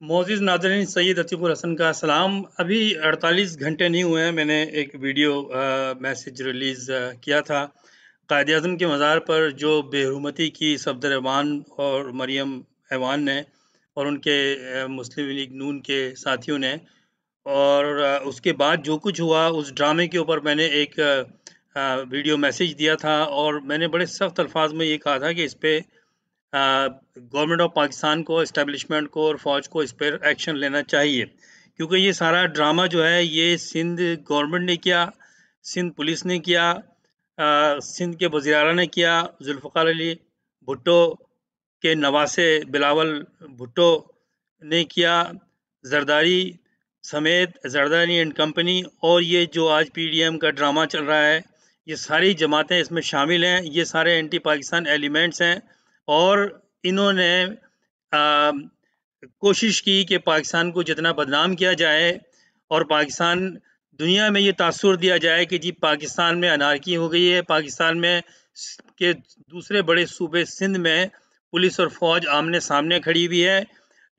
मोअज़्ज़िज़ नाज़रीन, सैयद अतीकुर हसन का सलाम। अभी 48 घंटे नहीं हुए हैं, मैंने एक वीडियो मैसेज रिलीज़ किया था। कायद-ए-आज़म के मज़ार पर जो बेहुरमती की सफ़दर-ए-अमान और मरियम ऐवान ने और उनके मुस्लिम लीग नून के साथियों ने, और उसके बाद जो कुछ हुआ उस ड्रामे के ऊपर मैंने एक वीडियो मैसेज दिया था और मैंने बड़े सख्त अल्फाज में ये कहा था कि इस पे गवर्नमेंट ऑफ पाकिस्तान को, एस्टेब्लिशमेंट को और फ़ौज को इस पर एक्शन लेना चाहिए, क्योंकि ये सारा ड्रामा जो है ये सिंध गवर्नमेंट ने किया, सिंध पुलिस ने किया, सिंध के वज़ीर आला ने किया, जुल्फ़िकार अली भुट्टो के नवासे बिलावल भुट्टो ने किया, जरदारी समेत जरदारी एंड कंपनी, और ये जो आज पीडीएम का ड्रामा चल रहा है, ये सारी जमातें इसमें शामिल हैं। ये सारे एंटी पाकिस्तान एलिमेंट्स हैं और इन्होंने कोशिश की कि पाकिस्तान को जितना बदनाम किया जाए और पाकिस्तान दुनिया में ये तासुर दिया जाए कि जी पाकिस्तान में अनारकी हो गई है, पाकिस्तान में के दूसरे बड़े सूबे सिंध में पुलिस और फौज आमने सामने खड़ी हुई है।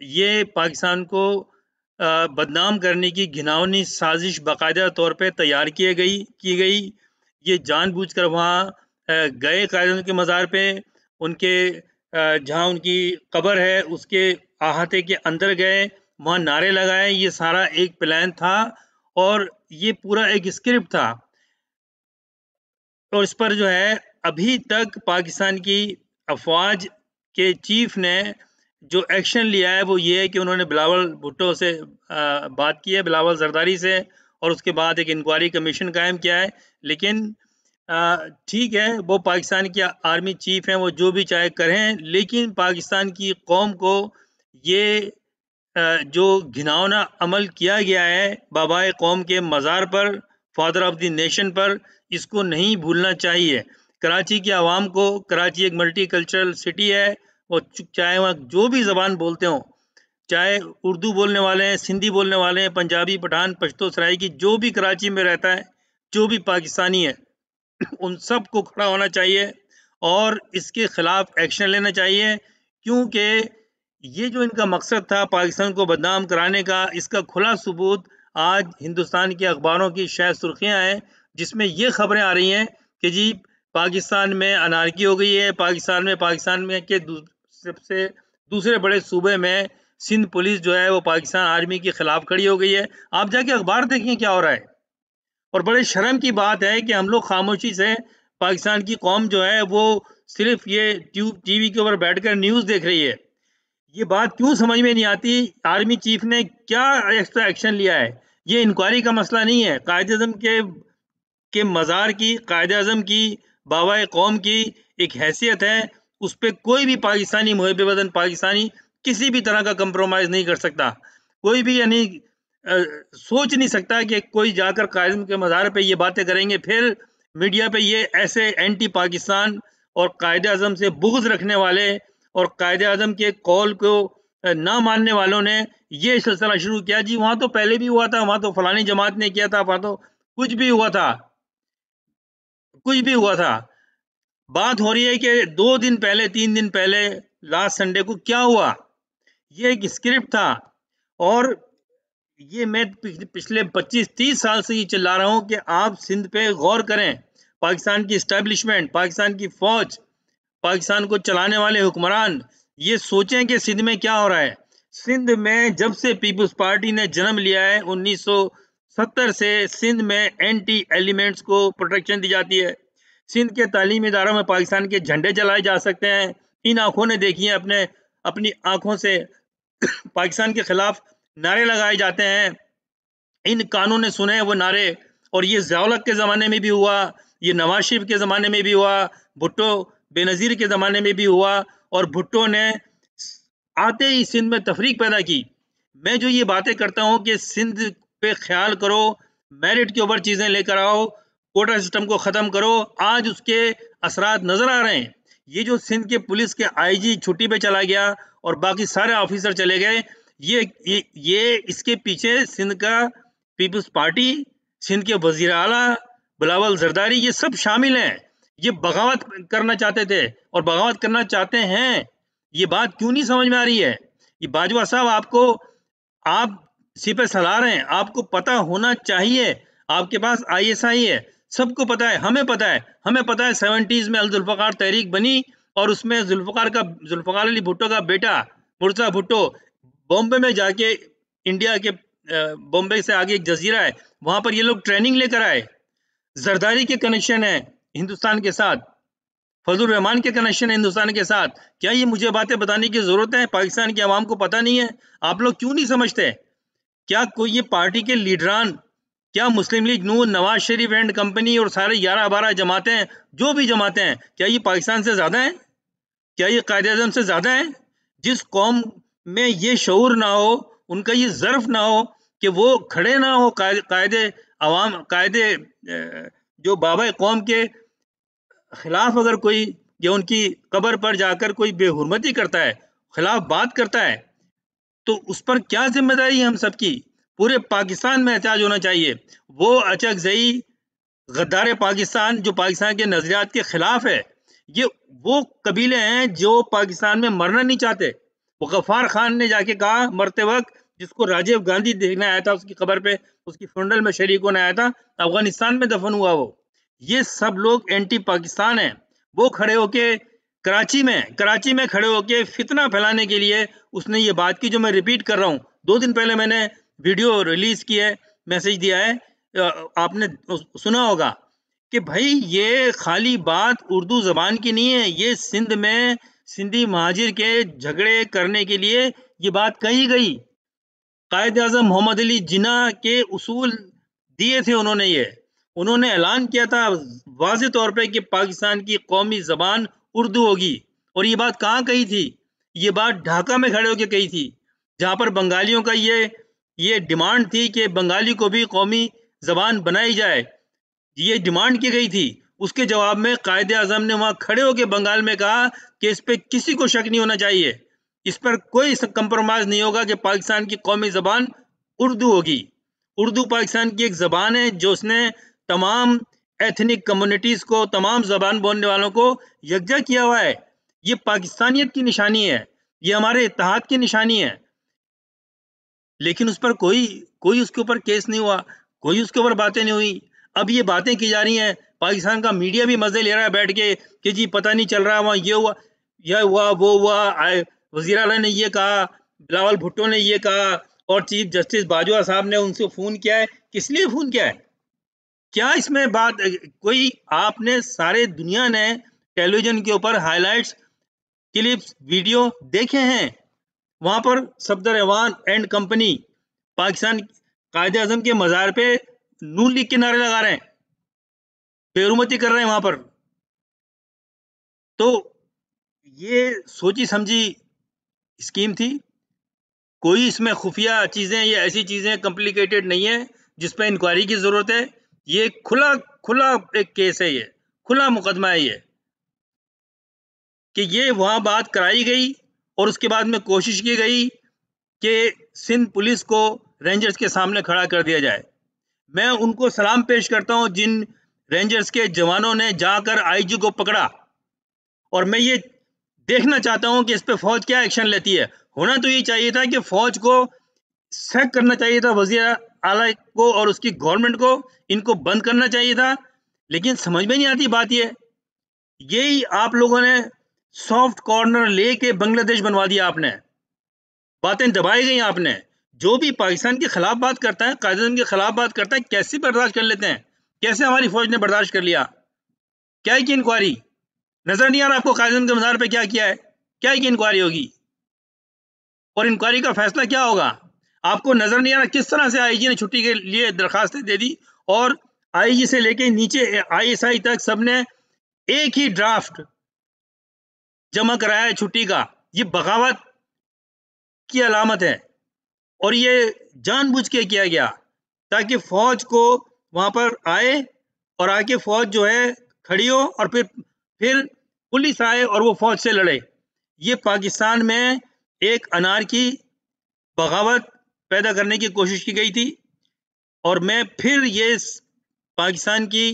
ये पाकिस्तान को बदनाम करने की घिनौनी साजिश बाकायदा तौर पे तैयार की गई। ये जानबूझकर वहाँ गए कायदे के मज़ार पे, उनके जहाँ उनकी कब्र है उसके अहाते के अंदर गए, वहाँ नारे लगाए। ये सारा एक प्लान था और ये पूरा एक स्क्रिप्ट था। और इस पर जो है अभी तक पाकिस्तान की अफवाज के चीफ ने जो एक्शन लिया है वो ये है कि उन्होंने बिलावल भुट्टो से बात की है, बिलावल जरदारी से, और उसके बाद एक इंक्वायरी कमीशन कायम किया है। लेकिन ठीक है, वो पाकिस्तान के आर्मी चीफ हैं, वो जो भी चाहे करें, लेकिन पाकिस्तान की कौम को ये जो घिनौना अमल किया गया है बाबाए कौम के मज़ार पर, फादर ऑफ द नेशन पर, इसको नहीं भूलना चाहिए। कराची की आवाम को, कराची एक मल्टी कल्चरल सिटी है, वो चाहे वहाँ जो भी ज़बान बोलते हों, चाहे उर्दू बोलने वाले हैं, सिंधी बोलने वाले हैं, पंजाबी, पठान, पश्तो, सराइकी, जो भी कराची में रहता है, जो भी पाकिस्तानी है, उन सब को खड़ा होना चाहिए और इसके खिलाफ एक्शन लेना चाहिए, क्योंकि ये जो इनका मकसद था पाकिस्तान को बदनाम कराने का, इसका खुला सबूत आज हिंदुस्तान के अखबारों की शायद सुर्खियां हैं, जिसमें ये खबरें आ रही हैं कि जी पाकिस्तान में अनारकी हो गई है, पाकिस्तान में के सबसे दूसरे बड़े सूबे में सिंध पुलिस जो है वो पाकिस्तान आर्मी के खिलाफ खड़ी हो गई है। आप जाके अखबार देखें क्या हो रहा है। और बड़े शर्म की बात है कि हम लोग खामोशी से, पाकिस्तान की कौम जो है वो सिर्फ ये टीवी के ऊपर बैठकर न्यूज़ देख रही है। ये बात क्यों समझ में नहीं आती, आर्मी चीफ ने क्या एक्स्ट्रा एक्शन लिया है। ये इंक्वायरी का मसला नहीं है, कायद-ए-आज़म के मज़ार की, कायद-ए-आज़म की, बाबा कौम की एक हैसियत है, उस पर कोई भी पाकिस्तानी, मुहिब वतन पाकिस्तानी किसी भी तरह का कंप्रोमाइज़ नहीं कर सकता। कोई भी यानी सोच नहीं सकता कि कोई जाकर कायद के मज़ार पे ये बातें करेंगे, फिर मीडिया पे ये ऐसे एंटी पाकिस्तान और कायद-ए-आज़म से बुग़्ज़ रखने वाले और कायद-ए-आज़म के कॉल को ना मानने वालों ने ये सिलसिला शुरू किया, जी वहाँ तो पहले भी हुआ था, वहाँ तो फलानी जमात ने किया था, वहाँ तो कुछ भी हुआ था, कुछ भी हुआ था। बात हो रही है कि 2 दिन पहले, 3 दिन पहले, लास्ट संडे को क्या हुआ? ये एक स्क्रिप्ट था और ये मैं पिछले 25-30 साल से ये चिल्ला रहा हूँ कि आप सिंध पे गौर करें। पाकिस्तान की एस्टेब्लिशमेंट, पाकिस्तान की फौज, पाकिस्तान को चलाने वाले हुक्मरान ये सोचें कि सिंध में क्या हो रहा है। सिंध में जब से पीपल्स पार्टी ने जन्म लिया है 1970 से सिंध में एंटी एलिमेंट्स को प्रोटेक्शन दी जाती है। सिंध के तालीमी इदारों में पाकिस्तान के झंडे जलाए जा सकते हैं। इन आंखों ने देखी है, अपनी आंखों से पाकिस्तान के खिलाफ नारे लगाए जाते हैं। इन कानों ने सुने वो नारे, और ये ज़िया-उल-हक के ज़माने में भी हुआ, ये नवाज शरीफ के ज़माने में भी हुआ, भुट्टो बेनज़ीर के ज़माने में भी हुआ, और भुट्टो ने आते ही सिंध में तफरीक पैदा की। मैं जो ये बातें करता हूँ कि सिंध पे ख्याल करो, मेरिट के ऊपर चीज़ें लेकर आओ, कोटा सिस्टम को ख़त्म करो, आज उसके असरात नज़र आ रहे हैं। ये जो सिंध के पुलिस के आईजी छुट्टी पे चला गया और बाकी सारे ऑफिसर चले गए, ये इसके पीछे सिंध का पीपल्स पार्टी, सिंध के वजीर आला बिलावल जरदारी, ये सब शामिल हैं। ये बगावत करना चाहते थे और बगावत करना चाहते हैं। ये बात क्यों नहीं समझ में आ रही है? ये बाजवा साहब, आपको आप सिपह सलार हैं, आपको पता होना चाहिए, आपके पास आईएसआई है, सबको पता है, हमें पता है, 70s में जुल्फ़िकार तहरीक बनी और उसमें जुल्फ़िकार अली भुट्टो का बेटा मुर्तज़ा भुट्टो बॉम्बे में जाके इंडिया के बॉम्बे से आगे एक जजीरा है, वहां पर ये लोग ट्रेनिंग लेकर आए। जरदारी के कनेक्शन है हिंदुस्तान के साथ, फजलुर रहमान के कनेक्शन है हिंदुस्तान के साथ। क्या ये मुझे बातें बताने की जरूरत है? पाकिस्तान की आवाम को पता नहीं है? आप लोग क्यों नहीं समझते? क्या कोई ये पार्टी के लीडरान, क्या मुस्लिम लीग नून, नवाज शरीफ एंड कंपनी और सारे 11-12 जमातें, जो भी जमातें हैं, क्या ये पाकिस्तान से ज्यादा हैं? क्या ये कायदे आज़म से ज्यादा है? जिस कौम में ये शऊर ना हो, उनका ये ज़र्फ ना हो कि वो खड़े ना हो कायदे अवाम, कायदे जो बाबा कौम के खिलाफ अगर कोई या उनकी कब्र पर जाकर कोई बेहुरमती करता है, खिलाफ बात करता है, तो उस पर क्या जिम्मेदारी है हम सबकी? पूरे पाकिस्तान में एहतजाज होना चाहिए। वो अचकजई गद्दार पाकिस्तान जो पाकिस्तान के नजरियात के खिलाफ है, ये वो कबीले हैं जो पाकिस्तान में मरना नहीं चाहते। वो गफ्फार खान ने जाके कहा मरते वक्त, जिसको राजीव गांधी देखने आया था, उसकी कब्र पे उसकी फ्यूनरल में शरीक होने आया था, अफगानिस्तान में दफन हुआ वो। ये सब लोग एंटी पाकिस्तान हैं। वो खड़े होके कराची में खड़े होके फितना फैलाने के लिए उसने ये बात की, जो मैं रिपीट कर रहा हूँ। 2 दिन पहले मैंने वीडियो रिलीज की है, मैसेज दिया है, आपने सुना होगा कि भाई ये खाली बात उर्दू जबान की नहीं है, ये सिंध में सिंधी महाजिर के झगड़े करने के लिए ये बात कही गई। कायद आज़म मोहम्मद अली जिन्ना के उसूल दिए थे उन्होंने ऐलान किया था वाज़ेह तौर पे कि पाकिस्तान की कौमी जबान उर्दू होगी। और ये बात कहाँ कही थी? ये बात ढाका में खड़े होकर कही थी, जहाँ पर बंगालियों का ये डिमांड थी कि बंगाली को भी कौमी जबान बनाई जाए, ये डिमांड की गई थी। उसके जवाब में कायद आज़म ने वहां खड़े होकर बंगाल में कहा कि इस पे किसी को शक नहीं होना चाहिए, इस पर कोई कंप्रोमाइज नहीं होगा कि पाकिस्तान की कौमी जबान उर्दू होगी। उर्दू पाकिस्तान की एक जबान है जो उसने तमाम एथनिक कम्युनिटीज को, तमाम जबान बोलने वालों को यकजा किया हुआ है। ये पाकिस्तानियत की निशानी है, ये हमारे इत्तेहाद की निशानी है। लेकिन उस पर कोई कोई उसके ऊपर केस नहीं हुआ, कोई उसके ऊपर बातें नहीं हुई। अब ये बातें की जा रही हैं, पाकिस्तान का मीडिया भी मजे ले रहा है बैठ के कि जी पता नहीं चल रहा, वहाँ ये हुआ, यह हुआ, वो हुआ, वजीर आला ने ये कहा, बिलावल भुट्टो ने ये कहा, और चीफ जस्टिस बाजवा साहब ने उनसे फोन किया है। किस लिए फोन किया है? क्या इसमें बात कोई, आपने सारे दुनिया ने टेलीविजन के ऊपर हाइलाइट्स, क्लिप्स, वीडियो देखे हैं। वहां पर सफदर रहमान एंड कंपनी पाकिस्तान कायदे आजम के मजार पे नून लीग के नारे लगा रहे हैं, बेरुमती कर रहे हैं वहां पर। तो ये सोची समझी स्कीम थी, कोई इसमें खुफिया चीजें या ऐसी चीजें कॉम्प्लिकेटेड नहीं है जिस पर इंक्वायरी की जरूरत है। ये खुला खुला एक केस है, ये खुला मुकदमा है ये, कि ये वहां बात कराई गई और उसके बाद में कोशिश की गई कि सिंध पुलिस को रेंजर्स के सामने खड़ा कर दिया जाए। मैं उनको सलाम पेश करता हूं जिन रेंजर्स के जवानों ने जाकर आईजी को पकड़ा, और मैं ये देखना चाहता हूं कि इस पे फौज क्या एक्शन लेती है। होना तो ये चाहिए था कि फौज को सैक करना चाहिए था, वजीर आला को और उसकी गवर्नमेंट को, इनको बंद करना चाहिए था। लेकिन समझ में नहीं आती बात यही आप लोगों ने सॉफ्ट कॉर्नर लेके बांग्लादेश बनवा दिया आपने, बातें दबाई गई आपने। जो भी पाकिस्तान के खिलाफ बात करता है, कायदे के खिलाफ बात करता है, कैसे बर्दाश्त कर लेते हैं? कैसे हमारी फौज ने बर्दाश्त कर लिया? क्या की इंक्वायरी? नजर नहीं आ रहा आपको कायदे के मजार पे क्या किया है? क्या की इंक्वायरी होगी और इंक्वायरी का फैसला क्या होगा? आपको नजर नहीं आ रहा किस तरह से आईजी ने छुट्टी के लिए दरखास्तें दे दी, और आईजी से लेके नीचे आईएसआई तक सबने एक ही ड्राफ्ट जमा कराया है छुट्टी का। ये बगावत की अलामत है, और ये जानबूझ के किया गया ताकि फौज को वहां पर आए और आके फौज जो है खड़ी हो, और फिर पुलिस आए और वो फौज से लड़े। ये पाकिस्तान में एक अनारकी, बगावत पैदा करने की कोशिश की गई थी। और मैं फिर ये पाकिस्तान की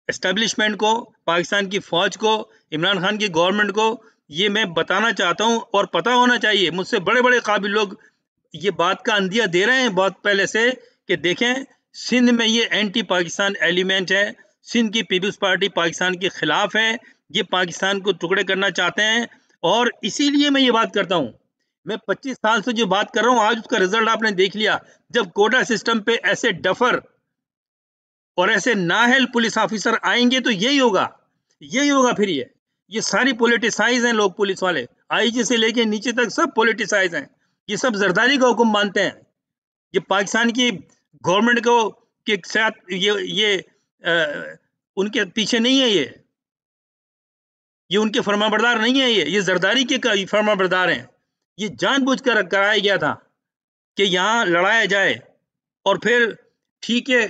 एस्टेब्लिशमेंट को, पाकिस्तान की फौज को, इमरान खान की गवर्नमेंट को ये मैं बताना चाहता हूं, और पता होना चाहिए, मुझसे बड़े बड़े काबिल लोग ये बात का अंदिया दे रहे हैं बहुत पहले से कि देखें सिंध में ये एंटी पाकिस्तान एलिमेंट है, सिंध की पीपल्स पार्टी पाकिस्तान के खिलाफ है, ये पाकिस्तान को टुकड़े करना चाहते हैं। और इसीलिए मैं ये बात करता हूँ, मैं 25 साल से जो बात कर रहा हूँ, आज उसका रिजल्ट आपने देख लिया। जब कोटा सिस्टम पे ऐसे डफर और ऐसे नाअहल पुलिस ऑफिसर आएंगे तो यही होगा, यही होगा। फिर ये सारी पॉलिटिसाइज हैं लोग, पुलिस वाले आईजी से लेके नीचे तक सब पॉलिटिसाइज हैं। ये सब जरदारी का हुक्म मानते हैं। ये पाकिस्तान की गवर्नमेंट को के साथ ये उनके पीछे नहीं है। ये उनके फरमाबरदार नहीं है। ये जरदारी के फरमाबरदार हैं। ये जानबूझकर कराया गया था कि यहाँ लड़ाया जाए। और फिर ठीक है,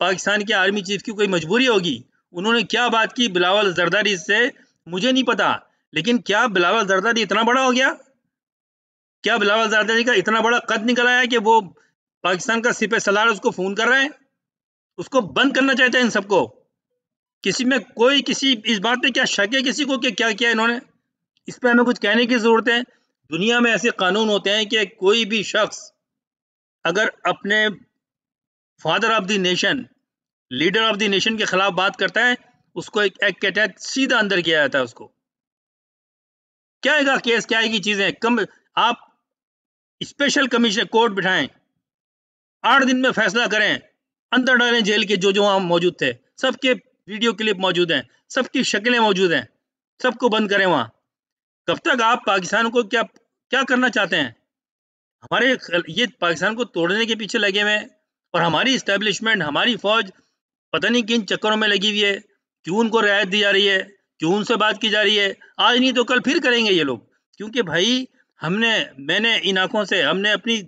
पाकिस्तान के आर्मी चीफ की कोई मजबूरी होगी, उन्होंने क्या बात की बिलावल जरदारी से मुझे नहीं पता, लेकिन क्या बिलावल जरदारी इतना बड़ा हो गया? क्या बिलावल जरदारी का इतना बड़ा कद निकल आया कि वो पाकिस्तान का सिपह सलार उसको फोन कर रहा है? उसको बंद करना चाहते हैं इन सबको। किसी में कोई किसी इस बात पे क्या शक है किसी को कि क्या किया इन्होंने? इस पे हमें कुछ कहने की जरूरत है? दुनिया में ऐसे कानून होते हैं कि कोई भी शख्स अगर अपने father of the nation, leader of the nation के खिलाफ बात करता है, उसको एक एक्ट के तहत सीधा अंदर किया जाता है। उसको क्या आएगा केस, क्या आएगी चीजें कम। आप स्पेशल कमीशन कोर्ट बिठाएं, 8 दिन में फैसला करें, अंदर डालें जेल के जो जो वहां मौजूद थे, सबके वीडियो क्लिप मौजूद हैं, सबकी शक्लें मौजूद हैं, सबको बंद करें वहां। कब तक आप पाकिस्तान को क्या क्या करना चाहते हैं? हमारे ये पाकिस्तान को तोड़ने के पीछे लगे हुए हैं। और हमारी इस्टेब्लिशमेंट, हमारी फौज पता नहीं किन चक्करों में लगी हुई है। क्यों उनको रियायत दी जा रही है, क्यों उनसे बात की जा रही है? आज नहीं तो कल फिर करेंगे ये लोग। क्योंकि भाई मैंने इन आंखों से, हमने अपनी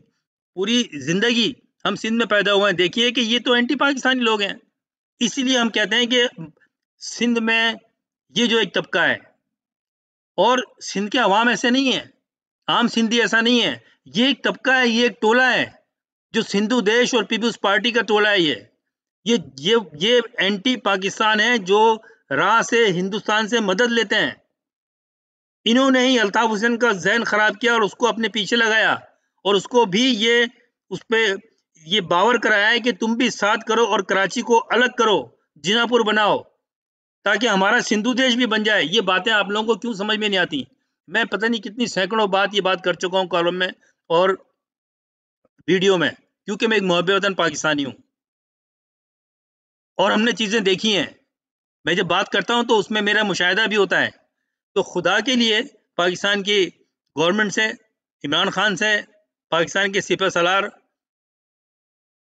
पूरी जिंदगी, हम सिंध में पैदा हुए हैं, देखिए कि ये तो एंटी पाकिस्तानी लोग हैं। इसीलिए हम कहते हैं कि सिंध में ये जो एक तबका है, और सिंध के अवाम ऐसे नहीं है, आम सिंधी ऐसा नहीं है, ये एक तबका है, ये एक टोला है जो सिंधु देश और पीपल्स पार्टी का टोला है। ये एंटी पाकिस्तान है जो राह से हिंदुस्तान से मदद लेते हैं। इन्होंने ही अल्ताफ हुसैन का जहन खराब किया और उसको अपने पीछे लगाया, और उसको भी ये उस पे ये बावर कराया है कि तुम भी साथ करो और कराची को अलग करो, जिनापुर बनाओ, ताकि हमारा सिंधु देश भी बन जाए। ये बातें आप लोगों को क्यों समझ में नहीं आती? मैं पता नहीं कितनी सैकड़ों बात ये बात कर चुका हूँ कॉलम में और वीडियो में, क्योंकि मैं एक मुहब्बे वतन पाकिस्तानी हूँ और हमने चीजें देखी हैं। मैं जब बात करता हूँ तो उसमें मेरा मुशाहिदा भी होता है। तो खुदा के लिए पाकिस्तान की गवर्नमेंट से, इमरान खान से, पाकिस्तान के सिपह सलार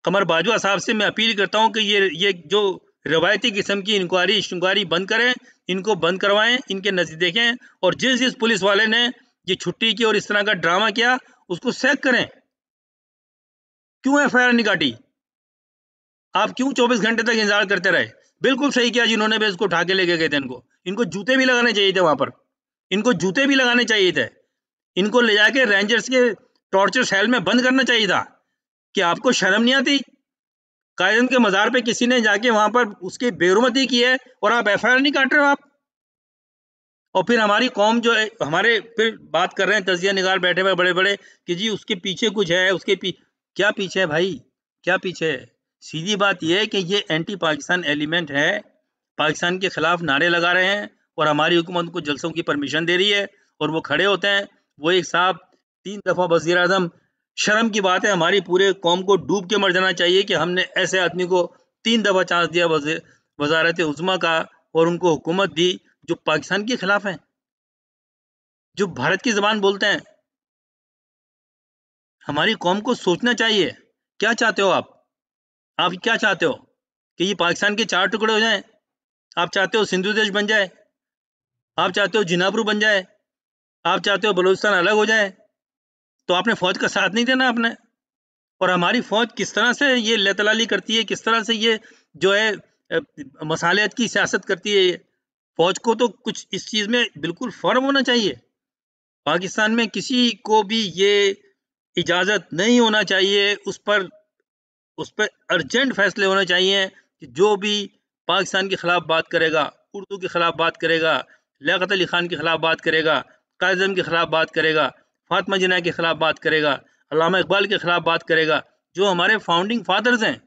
कमर बाजवा साहब से मैं अपील करता हूँ कि ये जो रवायती किस्म की इंक्वायरी बंद करें, इनको बंद करवाएं, इनके नजदीक देखें, और जिस पुलिस वाले ने ये छुट्टी की और इस तरह का ड्रामा किया उसको सैक करें। क्यों एफआईआर नहीं काटी? आप क्यों 24 घंटे तक इंतजार करते रहे? बिल्कुल सही किया जिन्होंने भी इसको उठा के लेके गए थे। इनको जूते भी लगाने चाहिए थे, वहां पर इनको जूते भी लगाने चाहिए थे। इनको ले जाके रेंजर्स के टॉर्चर सेल में बंद करना चाहिए था। कि आपको शर्म नहीं आती? कायदम के मजार पे किसी ने जाके वहां पर उसकी बेरुमती की है और आप एफआईआर नहीं काट रहे हो आप। और फिर हमारी कौम जो है, हमारे फिर बात कर रहे हैं तजिया निगार बैठे हुए बड़े बड़े कि जी उसके पीछे कुछ है, क्या पीछे है भाई? क्या पीछे है? सीधी बात यह है कि ये एंटी पाकिस्तान एलिमेंट है, पाकिस्तान के खिलाफ नारे लगा रहे हैं और हमारी हुकूमत को जलसों की परमिशन दे रही है, और वो खड़े होते हैं। वो एक साहब 3 दफा वजीर आजम, शर्म की बात है, हमारी पूरे कौम को डूब के मर जाना चाहिए कि हमने ऐसे आदमी को 3 दफा चांस दिया वजारत उज़्मा का, और उनको हुकूमत दी जो पाकिस्तान के खिलाफ है, जो भारत की जबान बोलते हैं। हमारी कौम को सोचना चाहिए, क्या चाहते हो आप? आप क्या चाहते हो कि ये पाकिस्तान के 4 टुकड़े हो जाएं? आप चाहते हो सिंधु देश बन जाए? आप चाहते हो जिनापुर बन जाए? आप चाहते हो बलूचिस्तान अलग हो जाए? तो आपने फौज का साथ नहीं देना आपने। और हमारी फौज किस तरह से ये लेतलाली करती है, किस तरह से ये जो है मसालियत की सियासत करती है। फौज को तो कुछ इस चीज में बिल्कुल फर्म होना चाहिए। पाकिस्तान में किसी को भी ये इजाजत नहीं होना चाहिए, उस पर अर्जेंट फैसले होने चाहिए कि जो भी पाकिस्तान के खिलाफ बात करेगा, उर्दू के खिलाफ बात करेगा, लियाकत अली खान के खिलाफ बात करेगा, कायद आज़म के खिलाफ बात करेगा, फातिमा जिन्ना के खिलाफ बात करेगा, अल्लामा इकबाल के खिलाफ बात करेगा, जो हमारे फाउंडिंग फादर्स हैं,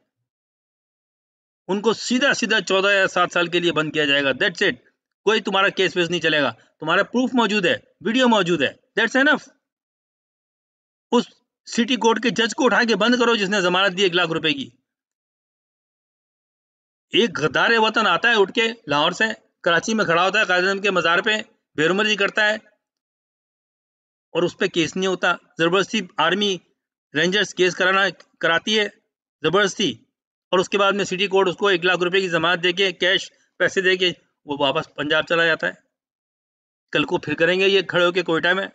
उनको सीधा सीधा 14 या 7 साल के लिए बंद किया जाएगा। That's it. कोई तुम्हारा केस वेस नहीं चलेगा, तुम्हारा प्रूफ मौजूद है, वीडियो मौजूद है, दैट्स एनफ। उस सिटी कोर्ट के जज को उठा के बंद करो जिसने जमानत दी 1 लाख रुपए की। एक गद्दार वतन आता है उठ के लाहौर से, कराची में खड़ा होता है कायद-ए-आज़म के मज़ार पे, बेरुमर्जी करता है और उस पे केस नहीं होता। जबरदस्ती आर्मी रेंजर्स केस कराती है जबरदस्ती, और उसके बाद में सिटी कोर्ट उसको 1 लाख रुपए की जमानत देके, कैश पैसे देके वो वापस पंजाब चला जाता है। कल को फिर करेंगे ये खड़े होके कोयटा में,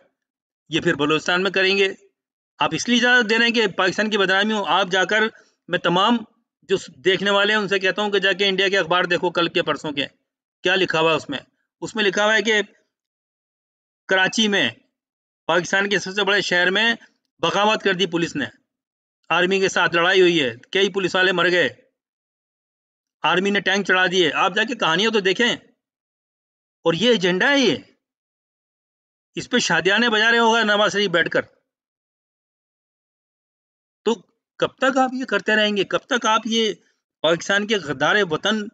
ये फिर बलूचिस्तान में करेंगे। आप इसलिए इजाजत दे रहे हैं कि पाकिस्तान की बदनामी हो। आप जाकर, मैं तमाम जो देखने वाले हैं उनसे कहता हूं कि जाके इंडिया के अखबार देखो, कल के परसों के क्या लिखा हुआ है उसमें। उसमें लिखा हुआ है कि कराची में, पाकिस्तान के सबसे बड़े शहर में, बगावत कर दी पुलिस ने, आर्मी के साथ लड़ाई हुई है, कई पुलिस वाले मर गए, आर्मी ने टैंक चढ़ा दिए। आप जाके कहानियां तो देखें। और ये एजेंडा है, ये इस पे शादियाने बजा रहे होगा नवाज शरीफ बैठकर। तो कब तक आप ये करते रहेंगे? कब तक आप ये पाकिस्तान के गद्दार वतन,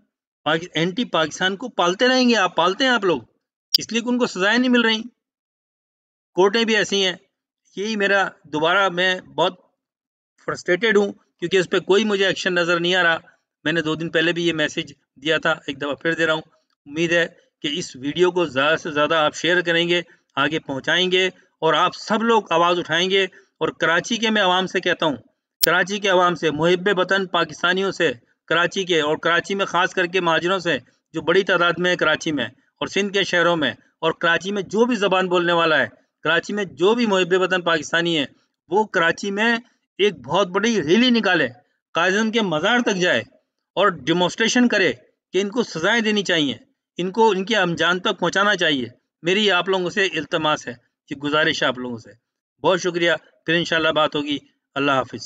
एंटी पाकिस्तान को पालते रहेंगे? आप पालते हैं आप लोग, इसलिए कि उनको सजाएं नहीं मिल रही, कोर्टें भी ऐसी हैं। यही मेरा दोबारा, मैं बहुत फ्रस्ट्रेटेड हूँ क्योंकि इस पर कोई मुझे एक्शन नज़र नहीं आ रहा। मैंने 2 दिन पहले भी ये मैसेज दिया था, एक दफ़ा फिर दे रहा हूँ। उम्मीद है कि इस वीडियो को ज़्यादा से ज़्यादा आप शेयर करेंगे, आगे पहुँचाएंगे और आप सब लोग आवाज़ उठाएंगे। और कराची के मैं आवाम से कहता हूँ, कराची के आवाम से, मुहिब्बे वतन पाकिस्तानियों से, कराची के, और कराची में ख़ास करके महाजिरों से जो बड़ी तादाद में है कराची में और सिंध के शहरों में, और कराची में जो भी ज़बान बोलने वाला है, कराची में जो भी मुहिब्बे वतन पाकिस्तानी है, वो कराची में एक बहुत बड़ी रैली निकाले, कायद-ए-आज़म के मज़ार तक जाए और डेमोन्स्ट्रेशन करे कि इनको सजाएं देनी चाहिए, इनको इनके अंजाम तक पहुंचाना चाहिए। मेरी आप लोगों से इल्तमास है, कि गुजारिश है आप लोगों से। बहुत शुक्रिया, फिर इंशाल्लाह बात होगी। अल्लाह हाफिज़।